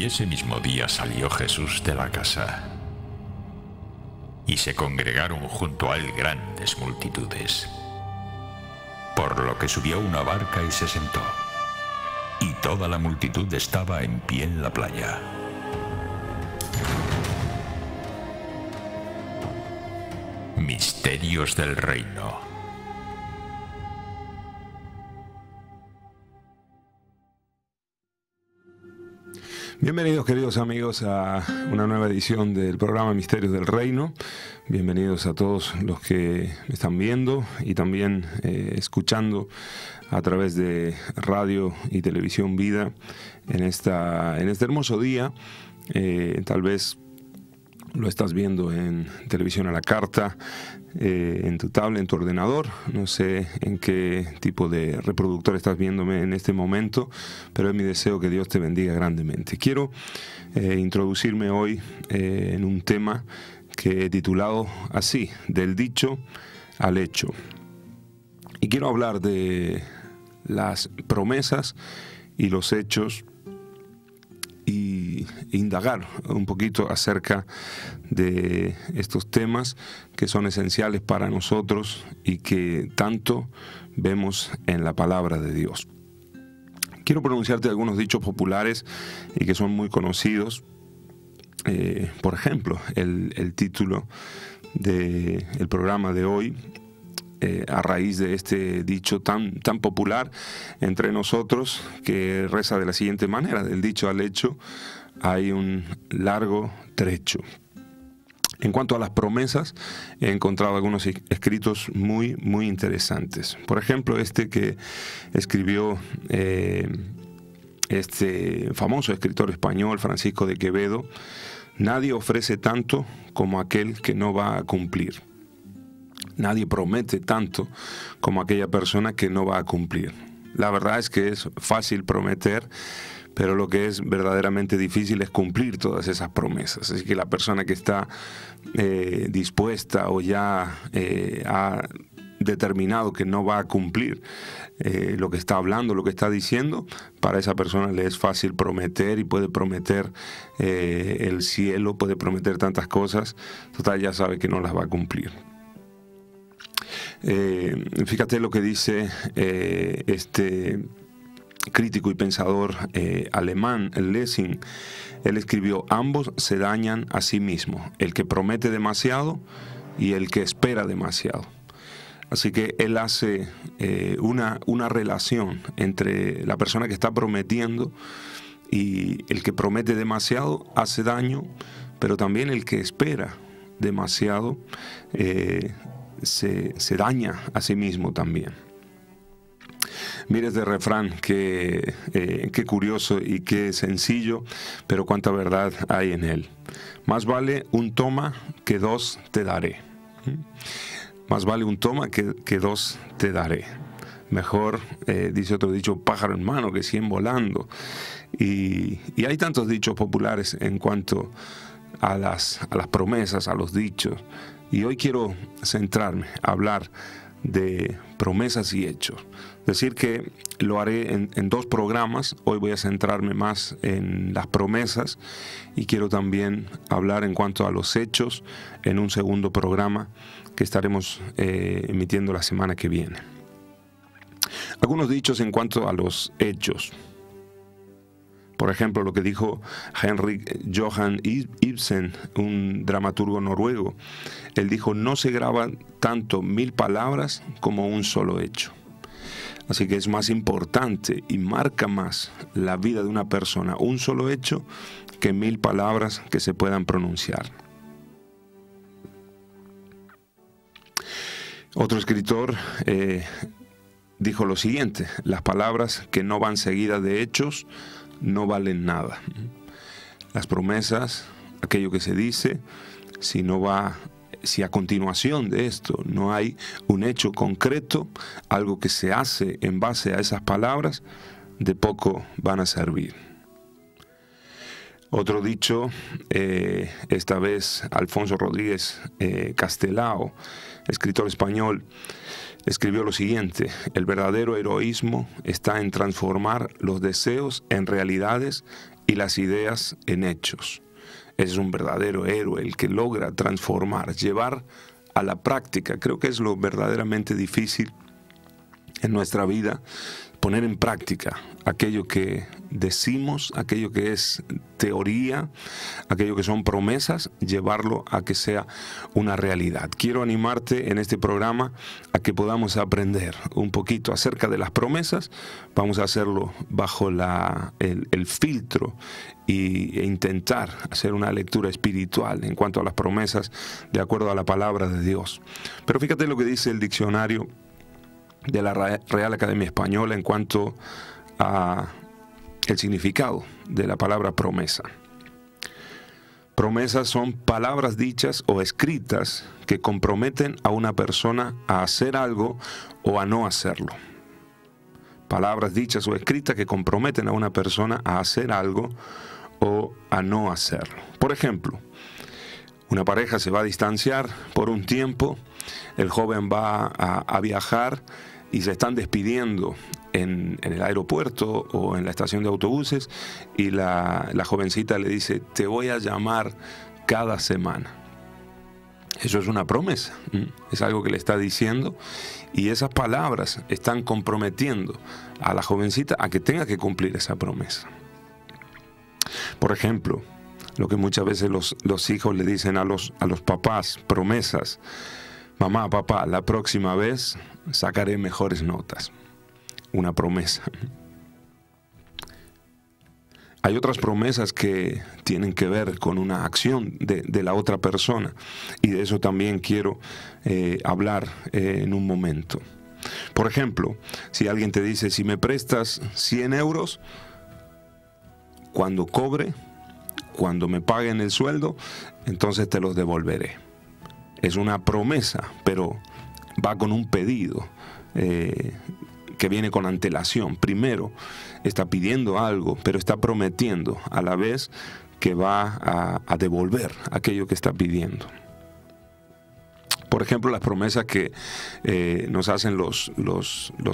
Y ese mismo día salió Jesús de la casa, y se congregaron junto a él grandes multitudes, por lo que subió a una barca y se sentó, y toda la multitud estaba en pie en la playa. Misterios del reino. Bienvenidos, queridos amigos, a una nueva edición del programa Misterios del Reino. Bienvenidos a todos los que me están viendo y también escuchando a través de radio y televisión Vida en este hermoso día. Tal vez lo estás viendo en televisión a la carta, en tu tablet, en tu ordenador. No sé en qué tipo de reproductor estás viéndome en este momento, pero es mi deseo que Dios te bendiga grandemente. Quiero introducirme hoy en un tema que he titulado así: del dicho al hecho. Y quiero hablar de las promesas y los hechos y indagar un poquito acerca de estos temas que son esenciales para nosotros y que tanto vemos en la palabra de Dios. Quiero pronunciarte algunos dichos populares y que son muy conocidos. Por ejemplo, el título del programa de hoy, a raíz de este dicho tan popular entre nosotros, que reza de la siguiente manera: del dicho al hecho hay un largo trecho. En cuanto a las promesas, he encontrado algunos escritos muy interesantes. Por ejemplo, este que escribió este famoso escritor español, Francisco de Quevedo: nadie ofrece tanto como aquel que no va a cumplir. Nadie promete tanto como aquella persona que no va a cumplir. La verdad es que es fácil prometer, pero lo que es verdaderamente difícil es cumplir todas esas promesas. Así que la persona que está dispuesta o ya ha determinado que no va a cumplir lo que está hablando, lo que está diciendo, para esa persona le es fácil prometer, y puede prometer el cielo, puede prometer tantas cosas. Total, ya sabe que no las va a cumplir. Fíjate lo que dice este crítico y pensador alemán, Lessing. Él escribió: ambos se dañan a sí mismos, el que promete demasiado y el que espera demasiado. Así que él hace una relación entre la persona que está prometiendo, y el que promete demasiado hace daño, pero también el que espera demasiado se daña a sí mismo también. Mira este refrán, qué curioso y qué sencillo, pero cuánta verdad hay en él. Más vale un toma que dos te daré. Más vale un toma que dos te daré. Mejor, dice otro dicho, pájaro en mano que 100 volando. Y hay tantos dichos populares en cuanto a las promesas, a los dichos. Y hoy quiero centrarme, a hablar de promesas y hechos. Decir que lo haré en dos programas. Hoy voy a centrarme más en las promesas, y quiero también hablar en cuanto a los hechos en un segundo programa que estaremos emitiendo la semana que viene. Algunos dichos en cuanto a los hechos. Por ejemplo, lo que dijo Henrik Johan Ibsen, un dramaturgo noruego. Él dijo: no se graban tanto 1000 palabras como un solo hecho. Así que es más importante y marca más la vida de una persona un solo hecho que 1000 palabras que se puedan pronunciar. Otro escritor dijo lo siguiente: las palabras que no van seguidas de hechos no valen nada. Las promesas, aquello que se dice, si a continuación de esto no hay un hecho concreto, algo que se hace en base a esas palabras, de poco van a servir. Otro dicho, esta vez Alfonso Rodríguez Castelao, escritor español, escribió lo siguiente: el verdadero heroísmo está en transformar los deseos en realidades y las ideas en hechos. Es un verdadero héroe el que logra transformar, llevar a la práctica. Creo que es lo verdaderamente difícil en nuestra vida, poner en práctica aquello que decimos, aquello que es teoría, aquello que son promesas, llevarlo a que sea una realidad. Quiero animarte en este programa a que podamos aprender un poquito acerca de las promesas. Vamos a hacerlo bajo el filtro e intentar hacer una lectura espiritual en cuanto a las promesas de acuerdo a la palabra de Dios. Pero fíjate lo que dice el diccionario de la Real Academia Española en cuanto a el significado de la palabra promesa. Promesas son palabras dichas o escritas que comprometen a una persona a hacer algo o a no hacerlo. Palabras dichas o escritas que comprometen a una persona a hacer algo o a no hacerlo. Por ejemplo, una pareja se va a distanciar por un tiempo, el joven va a viajar y se están despidiendo en el aeropuerto o en la estación de autobuses y la jovencita le dice: te voy a llamar cada semana. Eso es una promesa, es algo que le está diciendo, y esas palabras están comprometiendo a la jovencita a que tenga que cumplir esa promesa. Por ejemplo, lo que muchas veces los hijos le dicen a los papás, promesas: mamá, papá, la próxima vez sacaré mejores notas. Una promesa. Hay otras promesas que tienen que ver con una acción de la otra persona, y de eso también quiero hablar en un momento. Por ejemplo, si alguien te dice: si me prestas 100 euros, cuando cobre, cuando me paguen el sueldo, entonces te los devolveré. Es una promesa, pero va con un pedido que viene con antelación. Primero está pidiendo algo, pero está prometiendo a la vez que va a devolver aquello que está pidiendo. Por ejemplo, las promesas que nos hacen los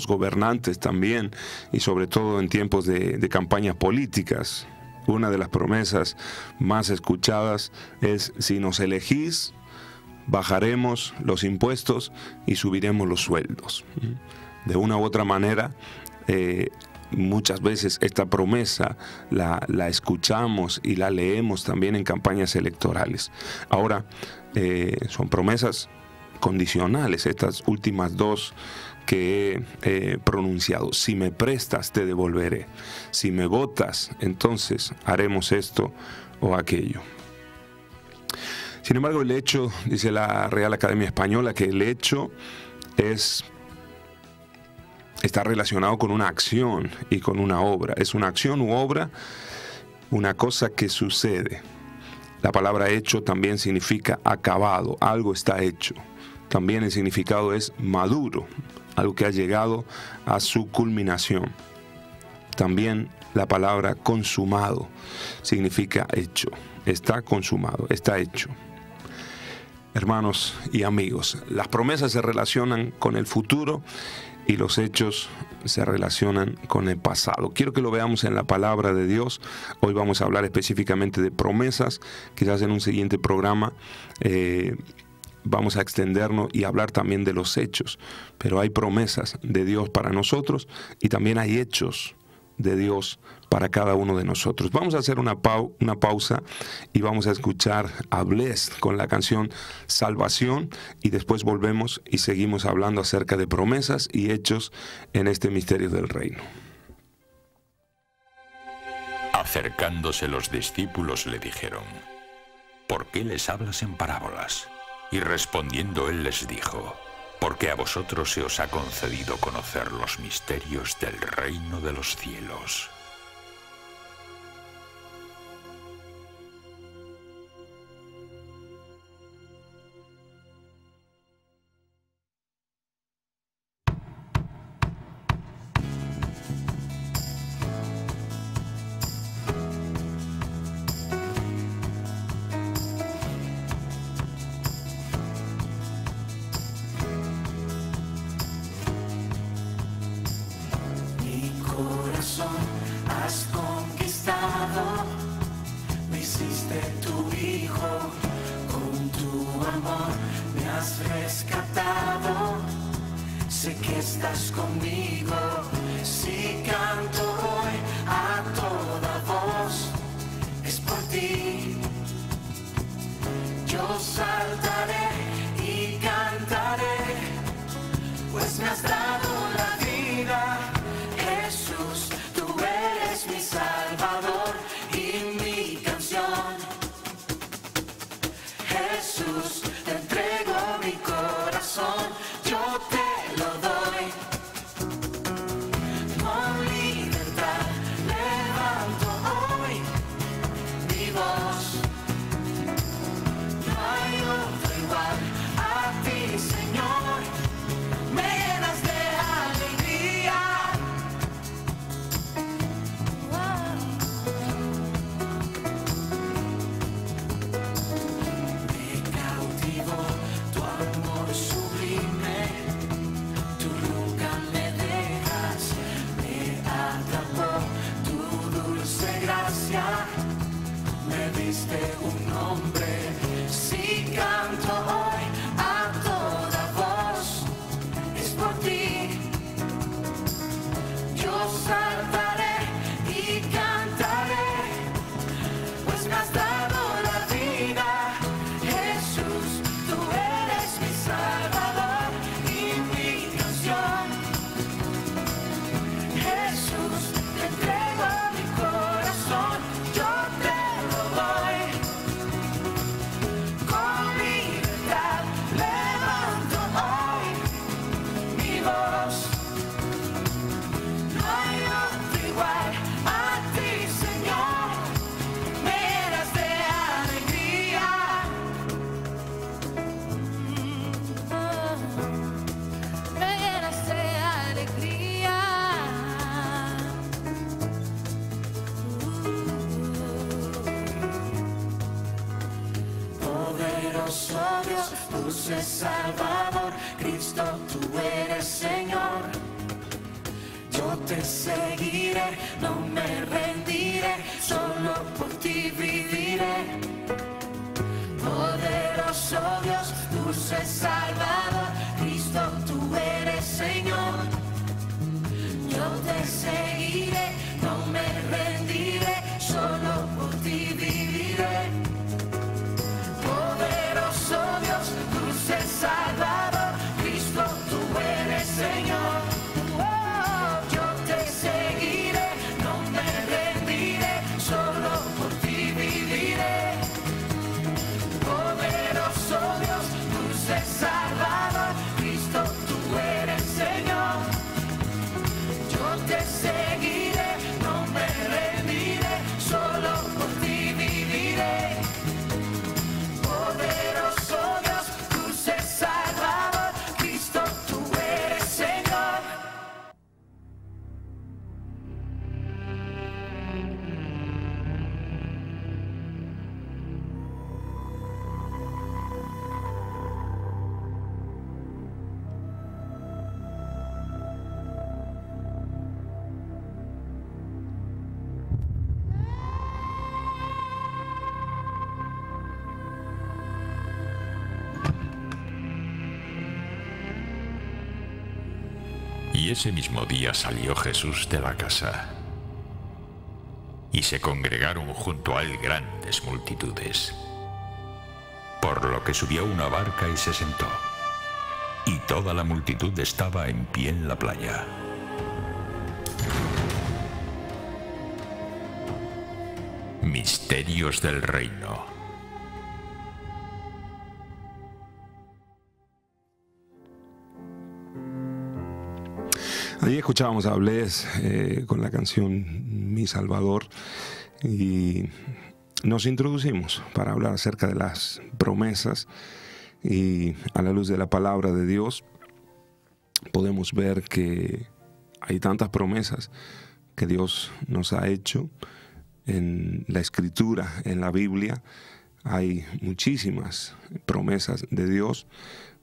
gobernantes también, y sobre todo en tiempos de campañas políticas. Una de las promesas más escuchadas es: si nos elegís, bajaremos los impuestos y subiremos los sueldos. De una u otra manera, muchas veces esta promesa la escuchamos y la leemos también en campañas electorales. Ahora, son promesas condicionales, estas últimas dos que he pronunciado. Si me prestas, te devolveré. Si me votas, entonces haremos esto o aquello. Sin embargo, el hecho, dice la Real Academia Española, que el hecho está relacionado con una acción y con una obra. Es una acción u obra, una cosa que sucede. La palabra hecho también significa acabado, algo está hecho. También el significado es maduro, algo que ha llegado a su culminación. También la palabra consumado significa hecho. Está consumado, está hecho. Hermanos y amigos, las promesas se relacionan con el futuro y los hechos se relacionan con el pasado. Quiero que lo veamos en la palabra de Dios. Hoy vamos a hablar específicamente de promesas. Quizás en un siguiente programa vamos a extendernos y hablar también de los hechos. Pero hay promesas de Dios para nosotros y también hay hechos de Dios para cada uno de nosotros. Vamos a hacer una pausa y vamos a escuchar a Blessed con la canción Salvación, y después volvemos y seguimos hablando acerca de promesas y hechos en este misterio del reino. Acercándose los discípulos le dijeron: ¿por qué les hablas en parábolas? Y respondiendo él les dijo: porque a vosotros se os ha concedido conocer los misterios del reino de los cielos. amor me has rescatado. Sé que estás conmigo. Si canto hoy a toda voz, es por ti. Yo saltaré y cantaré, pues me has dado la vida. Jesús, tú eres mi Salvador y mi canción. Jesús, te entrego mi corazón, yo te lo doy. Con libertad levanto hoy mi voz. No hay otro igual a ti, Señor. Me llenas de alegría. Me cautivó tu amor sublime. Tú nunca me dejas. Me atrapó tu dulce gracia. Me diste un nombre. Si canto hoy a toda voz, es por ti. Yo saltaré y cantaré, pues me has dado la vida. Jesús, tú eres mi Salvador y mi canción. Jesús, te entrego mi corazón, yo te lo doy. Con libertad levanto hoy mi voz. No hay otro igual a ti, Señor. Me llenas de alegría. Me llenas de alegría. Poderoso Dios, dulce Salvador, Cristo, tú eres Señor. Yo te seguiré, no me rendiré, solo por ti viviré. Poderoso Dios, dulce Salvador, Cristo, tú eres Señor. Yo te seguiré, no me rendiré, solo por ti viviré. Poderoso Dios, dulce Salvador, Cristo, tú eres Señor. Oh, yo te seguiré, no me rendiré, solo por ti viviré. Poderoso Dios, dulce Salvador, Cristo, tú eres Señor. Yo te seguiré, no me rendiré, solo por ti viviré. Poderoso Dios, dulce Salvador, Cristo, tú eres Señor. Y ese mismo día salió Jesús de la casa, y se congregaron junto a él grandes multitudes, por lo que subió a una barca y se sentó, y toda la multitud estaba en pie en la playa. Misterios del reino. Ahí escuchábamos a Bless con la canción Mi Salvador y nos introducimos para hablar acerca de las promesas, y a la luz de la palabra de Dios podemos ver que hay tantas promesas que Dios nos ha hecho en la Escritura, en la Biblia. Hay muchísimas promesas de Dios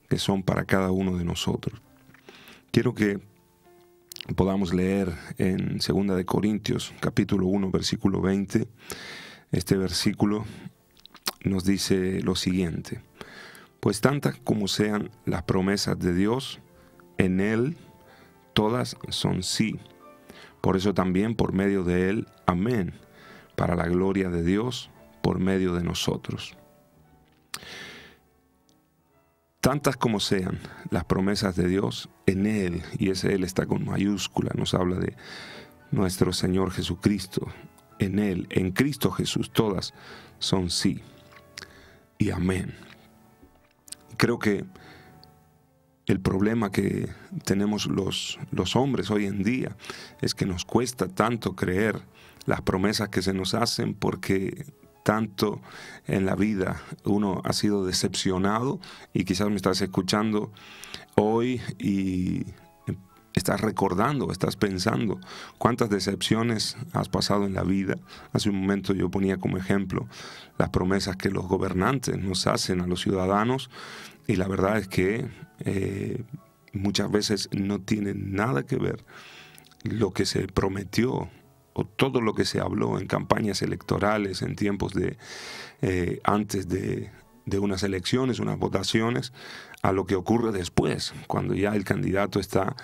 que son para cada uno de nosotros. Quiero que podamos leer en 2 de Corintios, capítulo 1, versículo 20. Este versículo nos dice lo siguiente: Pues tantas como sean las promesas de Dios, en Él todas son sí. Por eso también por medio de Él, amén, para la gloria de Dios por medio de nosotros. Tantas como sean las promesas de Dios, en Él, y ese Él está con mayúscula, nos habla de nuestro Señor Jesucristo. En Él, en Cristo Jesús, todas son sí y amén. Creo que el problema que tenemos los hombres hoy en día es que nos cuesta tanto creer las promesas que se nos hacen, porque tanto en la vida uno ha sido decepcionado, y quizás me estás escuchando hoy y estás recordando, estás pensando cuántas decepciones has pasado en la vida. Hace un momento yo ponía como ejemplo las promesas que los gobernantes nos hacen a los ciudadanos, y la verdad es que muchas veces no tiene nada que ver lo que se prometió o todo lo que se habló en campañas electorales, en tiempos de antes de unas elecciones, unas votaciones, a lo que ocurre después, cuando ya el candidato está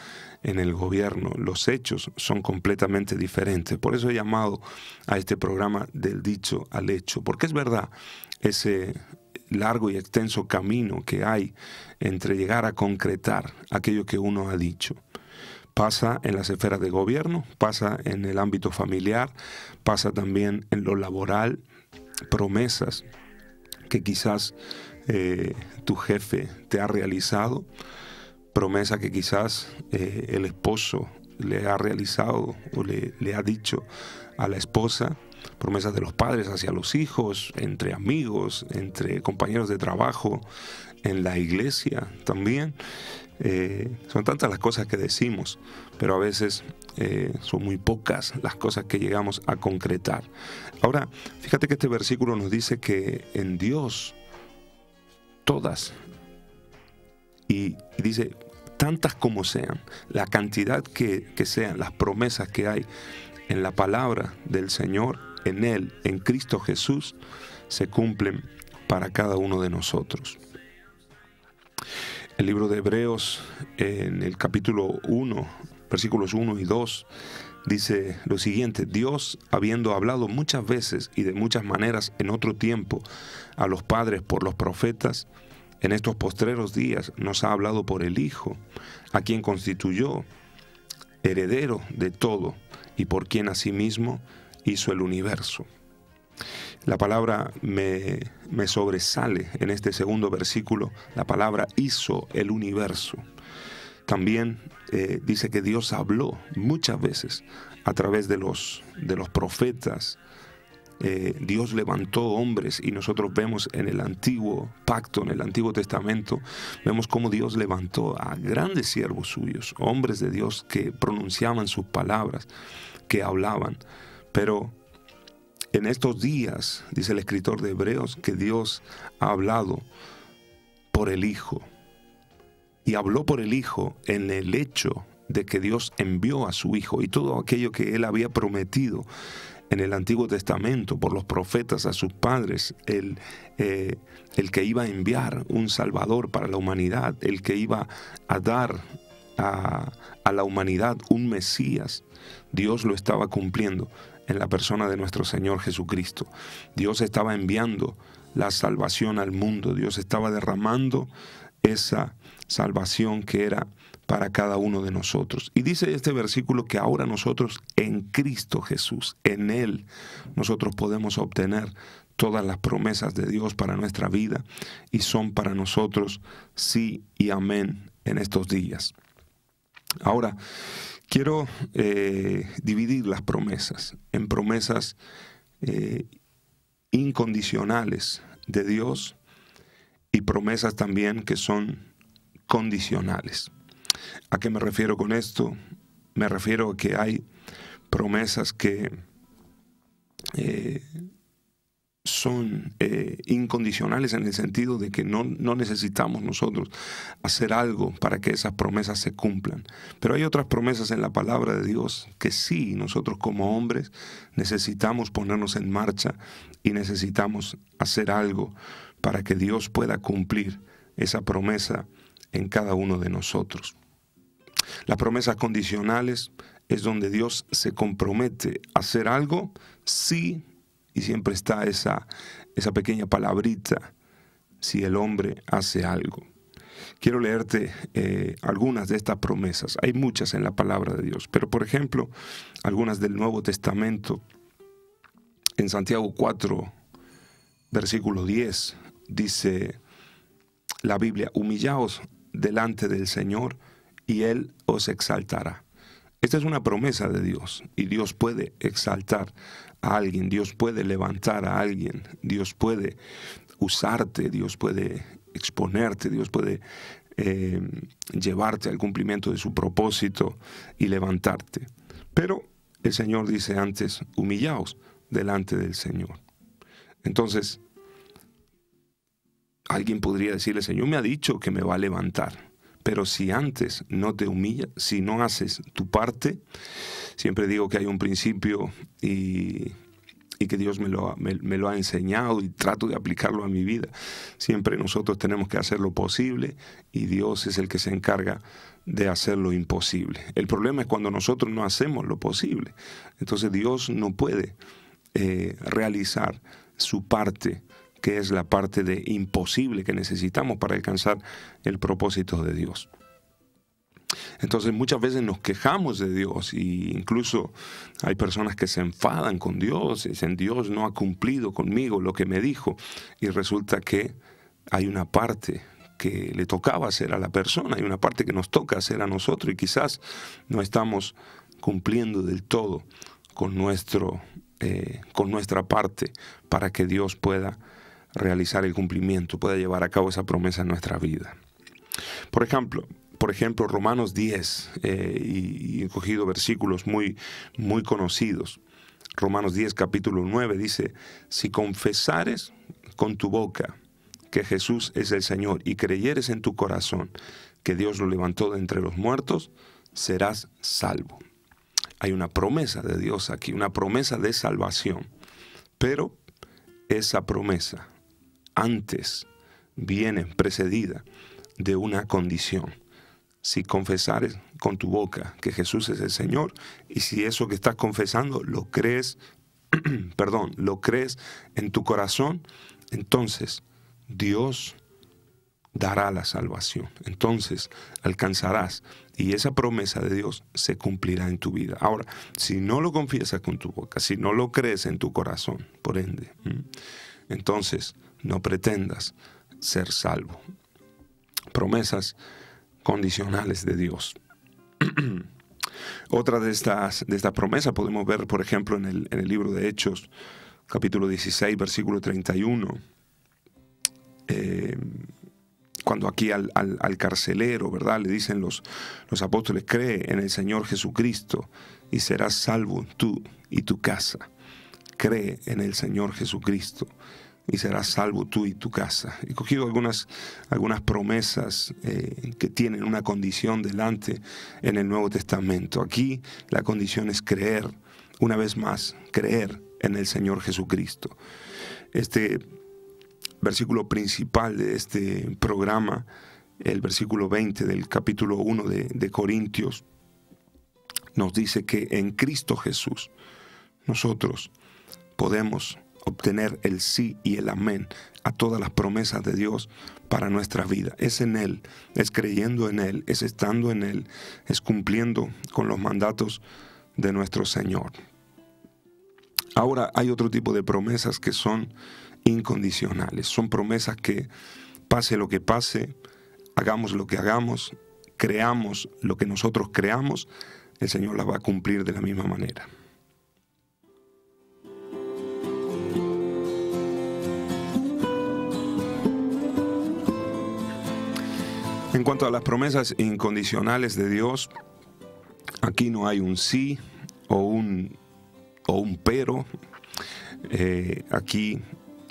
en el gobierno. Los hechos son completamente diferentes. Por eso he llamado a este programa Del Dicho al Hecho, porque es verdad, ese largo y extenso camino que hay entre llegar a concretar aquello que uno ha dicho. Pasa en las esferas de gobierno, pasa en el ámbito familiar, pasa también en lo laboral, promesas que quizás tu jefe te ha realizado, promesa que quizás el esposo le ha realizado o le ha dicho a la esposa, promesas de los padres hacia los hijos, entre amigos, entre compañeros de trabajo, en la iglesia también. Son tantas las cosas que decimos, pero a veces son muy pocas las cosas que llegamos a concretar. Ahora, fíjate que este versículo nos dice que en Dios todas, y dice tantas como sean, la cantidad que sean, las promesas que hay en la palabra del Señor, en Él, en Cristo Jesús, se cumplen para cada uno de nosotros. El libro de Hebreos, en el capítulo 1, versículos 1 y 2, dice lo siguiente: Dios, habiendo hablado muchas veces y de muchas maneras en otro tiempo a los padres por los profetas, en estos postreros días nos ha hablado por el Hijo, a quien constituyó heredero de todo y por quien asimismo hizo el universo. La palabra me sobresale en este segundo versículo, la palabra hizo el universo. También dice que Dios habló muchas veces a través de los profetas. Dios levantó hombres, y nosotros vemos en el antiguo pacto, en el Antiguo Testamento, vemos cómo Dios levantó a grandes siervos suyos, hombres de Dios que pronunciaban sus palabras, que hablaban. Pero en estos días, dice el escritor de Hebreos, que Dios ha hablado por el Hijo. Y habló por el Hijo en el hecho de que Dios envió a su Hijo, y todo aquello que Él había prometido en el Antiguo Testamento por los profetas a sus padres, el que iba a enviar un Salvador para la humanidad, el que iba a dar a la humanidad un Mesías, Dios lo estaba cumpliendo en la persona de nuestro Señor Jesucristo. Dios estaba enviando la salvación al mundo, Dios estaba derramando esa salvación que era para cada uno de nosotros. Y dice este versículo que ahora nosotros en Cristo Jesús, en Él, nosotros podemos obtener todas las promesas de Dios para nuestra vida, y son para nosotros sí y amén en estos días. Ahora, quiero dividir las promesas en promesas incondicionales de Dios y promesas también que son condicionales. ¿A qué me refiero con esto? Me refiero a que hay promesas que son incondicionales en el sentido de que no necesitamos nosotros hacer algo para que esas promesas se cumplan. Pero hay otras promesas en la palabra de Dios que sí, nosotros como hombres necesitamos ponernos en marcha y necesitamos hacer algo para que Dios pueda cumplir esa promesa en cada uno de nosotros. Las promesas condicionales es donde Dios se compromete a hacer algo, sí, y siempre está esa pequeña palabrita, si el hombre hace algo. Quiero leerte algunas de estas promesas. Hay muchas en la palabra de Dios, pero por ejemplo, algunas del Nuevo Testamento. En Santiago 4, versículo 10, dice la Biblia: humillaos delante del Señor y Él os exaltará. Esta es una promesa de Dios, y Dios puede exaltar a alguien, Dios puede levantar a alguien, Dios puede usarte, Dios puede exponerte, Dios puede llevarte al cumplimiento de su propósito y levantarte. Pero el Señor dice antes: humillaos delante del Señor. Entonces, alguien podría decirle: el Señor me ha dicho que me va a levantar. Pero si antes no te humillas, si no haces tu parte, siempre digo que hay un principio y que Dios me lo ha enseñado y trato de aplicarlo a mi vida. Siempre nosotros tenemos que hacer lo posible y Dios es el que se encarga de hacer lo imposible. El problema es cuando nosotros no hacemos lo posible. Entonces Dios no puede realizar su parte, que es la parte de imposible que necesitamos para alcanzar el propósito de Dios. Entonces muchas veces nos quejamos de Dios, e incluso hay personas que se enfadan con Dios y dicen: Dios no ha cumplido conmigo lo que me dijo, y resulta que hay una parte que le tocaba hacer a la persona, hay una parte que nos toca hacer a nosotros, y quizás no estamos cumpliendo del todo con nuestra parte para que Dios pueda realizar el cumplimiento, pueda llevar a cabo esa promesa en nuestra vida. Por ejemplo, Romanos 10, y he cogido versículos muy conocidos. Romanos 10, capítulo 9, dice: si confesares con tu boca que Jesús es el Señor y creyeres en tu corazón que Dios lo levantó de entre los muertos, serás salvo. Hay una promesa de Dios aquí, una promesa de salvación, pero esa promesa antes viene precedida de una condición. Si confesares con tu boca que Jesús es el Señor, y si eso que estás confesando lo crees, lo crees en tu corazón, entonces Dios dará la salvación. Entonces alcanzarás, y esa promesa de Dios se cumplirá en tu vida. Ahora, si no lo confiesas con tu boca, si no lo crees en tu corazón, por ende, entonces no pretendas ser salvo. Promesas condicionales de Dios. Otra de estas promesas podemos ver, por ejemplo, en el libro de Hechos, capítulo 16, versículo 31. Cuando aquí al carcelero, ¿verdad?, le dicen los apóstoles: cree en el Señor Jesucristo y serás salvo tú y tu casa. Cree en el Señor Jesucristo y serás salvo tú y tu casa. He cogido algunas promesas que tienen una condición delante en el Nuevo Testamento. Aquí la condición es creer, una vez más, creer en el Señor Jesucristo. Este versículo principal de este programa, el versículo 20 del capítulo 1 de Corintios, nos dice que en Cristo Jesús nosotros podemos obtener el sí y el amén a todas las promesas de Dios para nuestra vida. Es en Él, es creyendo en Él, es estando en Él, es cumpliendo con los mandatos de nuestro Señor. Ahora hay otro tipo de promesas que son incondicionales. Son promesas que, pase lo que pase, hagamos lo que hagamos, creamos lo que nosotros creamos, el Señor las va a cumplir de la misma manera. En cuanto a las promesas incondicionales de Dios, aquí no hay un sí o un pero. Aquí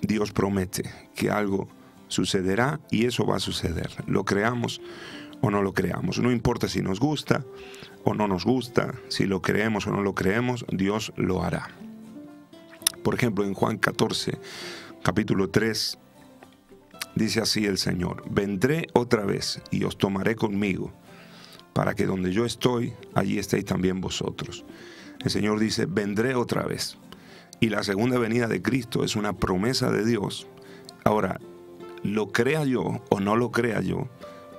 Dios promete que algo sucederá y eso va a suceder. Lo creamos o no lo creamos. No importa si nos gusta o no nos gusta, si lo creemos o no lo creemos, Dios lo hará. Por ejemplo, en Juan 14, capítulo 3, Dice así el Señor: vendré otra vez y os tomaré conmigo, para que donde yo estoy, allí estéis también vosotros. El Señor dice: vendré otra vez. Y la segunda venida de Cristo es una promesa de Dios. Ahora, lo crea yo o no lo crea yo,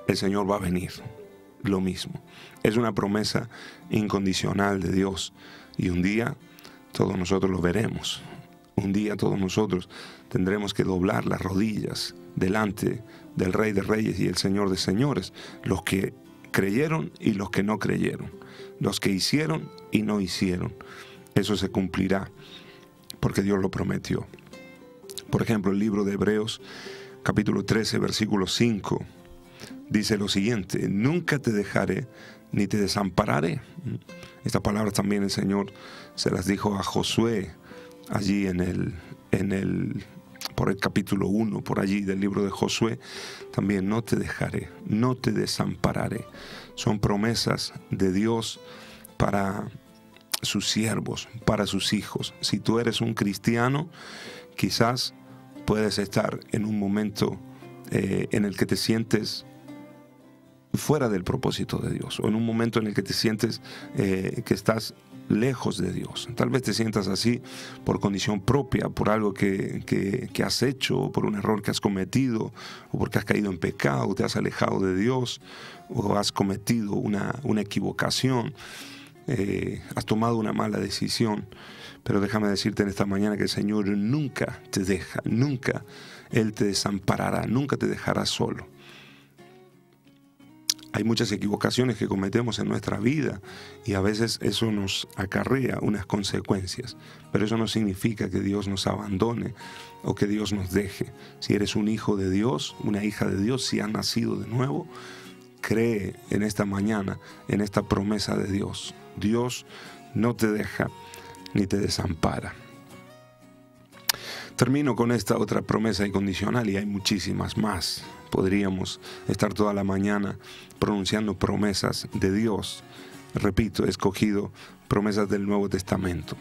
el Señor va a venir. Lo mismo. Es una promesa incondicional de Dios. Y un día todos nosotros lo veremos. Un día todos nosotros tendremos que doblar las rodillas delante del Rey de Reyes y el Señor de Señores. Los que creyeron y los que no creyeron. Los que hicieron y no hicieron. Eso se cumplirá porque Dios lo prometió. Por ejemplo, el libro de Hebreos, capítulo 13, versículo 5, dice lo siguiente: nunca te dejaré ni te desampararé. Estas palabras también el Señor se las dijo a Josué allí por el capítulo 1, por allí del libro de Josué. También: no te dejaré, no te desampararé. Son promesas de Dios para sus siervos, para sus hijos. Si tú eres un cristiano, quizás puedes estar en un momento en el que te sientes fuera del propósito de Dios, o en un momento en el que te sientes que estás lejos de Dios. Tal vez te sientas así por condición propia, por algo que has hecho, o por un error que has cometido, o porque has caído en pecado, te has alejado de Dios, o has cometido una equivocación, has tomado una mala decisión. Pero déjame decirte en esta mañana que el Señor nunca te deja, nunca Él te desamparará, nunca te dejará solo. Hay muchas equivocaciones que cometemos en nuestra vida y a veces eso nos acarrea unas consecuencias, pero eso no significa que Dios nos abandone o que Dios nos deje. Si eres un hijo de Dios, una hija de Dios, si has nacido de nuevo, cree en esta mañana, en esta promesa de Dios. Dios no te deja ni te desampara. Termino con esta otra promesa incondicional y hay muchísimas más. Podríamos estar toda la mañana pronunciando promesas de Dios. Repito, he escogido promesas del Nuevo Testamento.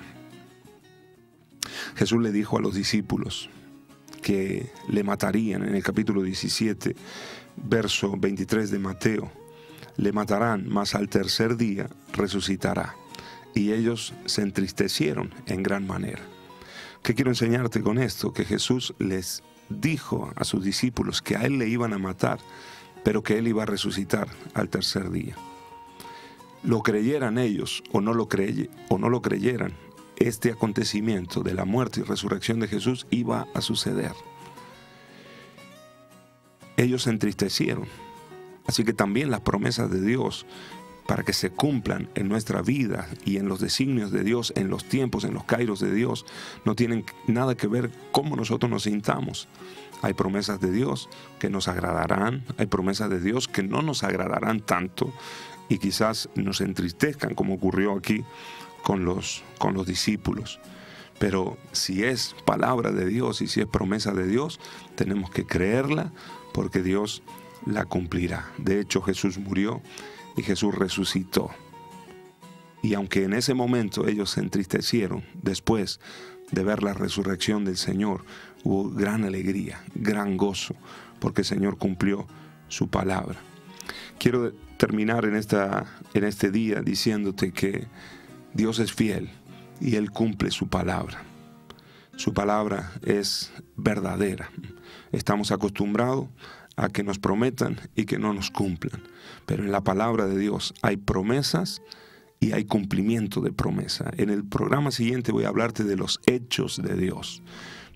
Jesús le dijo a los discípulos que le matarían en el capítulo 17, verso 23 de Mateo. Le matarán, mas al tercer día resucitará. Y ellos se entristecieron en gran manera. ¿Qué quiero enseñarte con esto? Que Jesús les dijo a sus discípulos que a Él le iban a matar, pero que Él iba a resucitar al tercer día. Lo creyeran ellos o no lo creyeran, este acontecimiento de la muerte y resurrección de Jesús iba a suceder. Ellos se entristecieron. Así que también las promesas de Dios, para que se cumplan en nuestra vida y en los designios de Dios, en los tiempos, en los kairos de Dios, no tienen nada que ver cómo nosotros nos sintamos. Hay promesas de Dios que nos agradarán, hay promesas de Dios que no nos agradarán tanto y quizás nos entristezcan, como ocurrió aquí con los discípulos. Pero si es palabra de Dios y si es promesa de Dios, tenemos que creerla porque Dios la cumplirá. De hecho, Jesús murió y Jesús resucitó. Y aunque en ese momento ellos se entristecieron, después de ver la resurrección del Señor, hubo gran alegría, gran gozo, porque el Señor cumplió su palabra. Quiero terminar en este día diciéndote que Dios es fiel y Él cumple su palabra. Su palabra es verdadera. Estamos acostumbrados a que nos prometan y que no nos cumplan. Pero en la palabra de Dios hay promesas y hay cumplimiento de promesa. En el programa siguiente voy a hablarte de los hechos de Dios,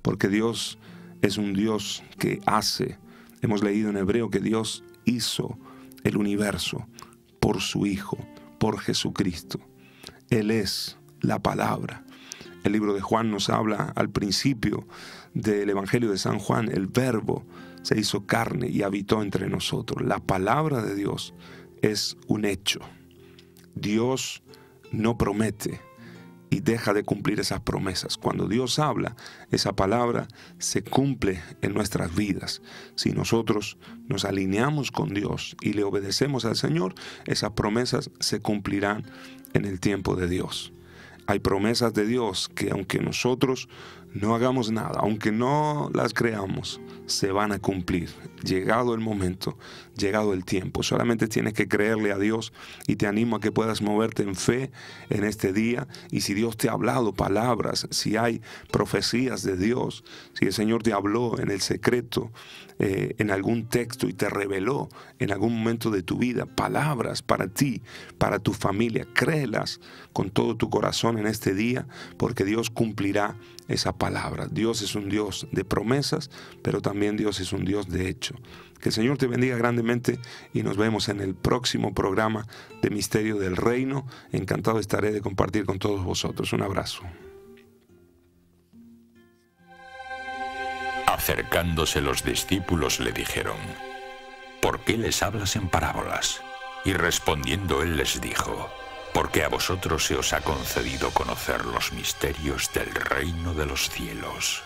porque Dios es un Dios que hace. Hemos leído en Hebreo que Dios hizo el universo por su Hijo, por Jesucristo. Él es la palabra. El libro de Juan nos habla al principio del Evangelio de San Juan, el Verbo se hizo carne y habitó entre nosotros. La palabra de Dios es un hecho. Dios no promete y deja de cumplir esas promesas. Cuando Dios habla, esa palabra se cumple en nuestras vidas. Si nosotros nos alineamos con Dios y le obedecemos al Señor, esas promesas se cumplirán en el tiempo de Dios. Hay promesas de Dios que aunque nosotros No hagamos nada, aunque no las creamos, se van a cumplir. Llegado el momento, llegado el tiempo. Solamente tienes que creerle a Dios y te animo a que puedas moverte en fe en este día. Y si Dios te ha hablado palabras, si hay profecías de Dios, si el Señor te habló en el secreto, en algún texto y te reveló en algún momento de tu vida palabras para ti, para tu familia, créelas con todo tu corazón en este día, porque Dios cumplirá esa palabra. Dios es un Dios de promesas, pero también Dios es un Dios de hecho. Que el Señor te bendiga grandemente y nos vemos en el próximo programa de Misterio del Reino. Encantado estaré de compartir con todos vosotros. Un abrazo. Acercándose los discípulos le dijeron: ¿por qué les hablas en parábolas? Y respondiendo él les dijo: porque a vosotros se os ha concedido conocer los misterios del reino de los cielos,